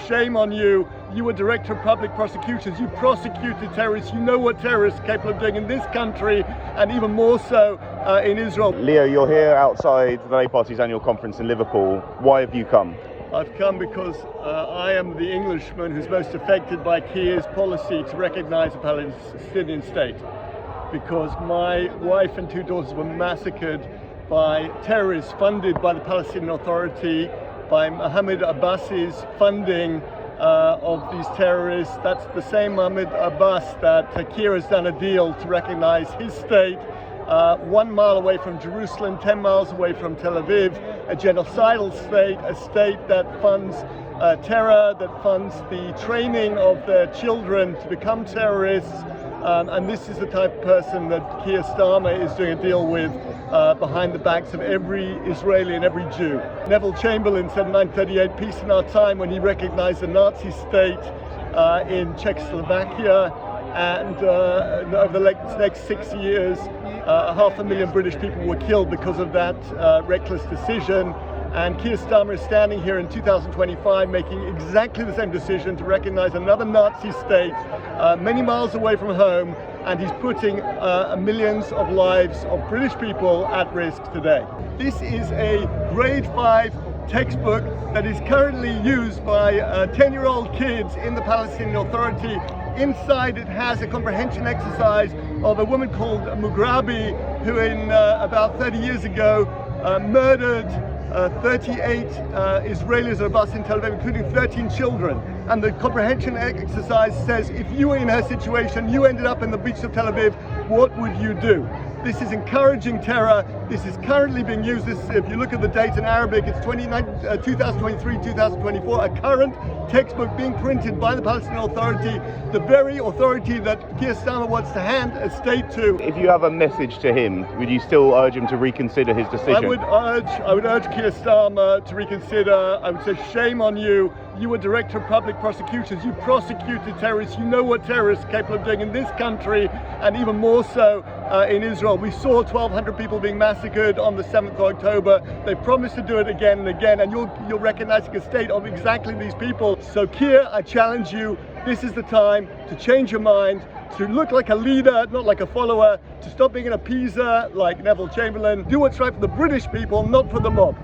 shame on you. You were director of Public Prosecutions. You prosecuted terrorists. You know what terrorists are capable of doing in this country, and even more so in Israel. Leo, you're here outside the Labour Party's annual conference in Liverpool. Why have you come? I've come because I am the Englishman who's most affected by Keir's policy to recognise a Palestinian state, because my wife and two daughters were massacred by terrorists funded by the Palestinian Authority, by Mahmoud Abbas's funding of these terrorists. That's the same Mahmoud Abbas that Keir has done a deal to recognise his state, 1 mile away from Jerusalem, 10 miles away from Tel Aviv, a genocidal state, a state that funds terror, that funds the training of their children to become terrorists. And this is the type of person that Keir Starmer is doing a deal with behind the backs of every Israeli and every Jew. Neville Chamberlain said in 1938, peace in our time, when he recognized the Nazi state in Czechoslovakia. And over the next 6 years, 500,000 British people were killed because of that reckless decision. And Keir Starmer is standing here in 2025 making exactly the same decision to recognize another Nazi state many miles away from home, and he's putting millions of lives of British people at risk today. This is a grade 5 textbook that is currently used by 10-year-old kids in the Palestinian Authority. Inside it has a comprehension exercise of a woman called Mughrabi, who about 30 years ago murdered 38 Israelis on a bus in Tel Aviv, including 13 children. And the comprehension exercise says, if you were in her situation, you ended up in the beach of Tel Aviv, what would you do? This is encouraging terror. This is currently being used. If you look at the date in Arabic, it's 2023, 2024, a current textbook being printed by the Palestinian Authority, the very authority that Keir Starmer wants to hand a state to. If you have a message to him, would you still urge him to reconsider his decision? I would urge Keir Starmer to reconsider. I would say, shame on you. You were director of Public Prosecutions. You prosecuted terrorists. You know what terrorists are capable of doing in this country, and even more so in Israel. We saw 1,200 people being massacred on the 7th of October. They promised to do it again and again, and you're recognizing a state of exactly these people. So Keir, I challenge you, this is the time to change your mind, to look like a leader, not like a follower, to stop being an appeaser like Neville Chamberlain. Do what's right for the British people, not for the mob.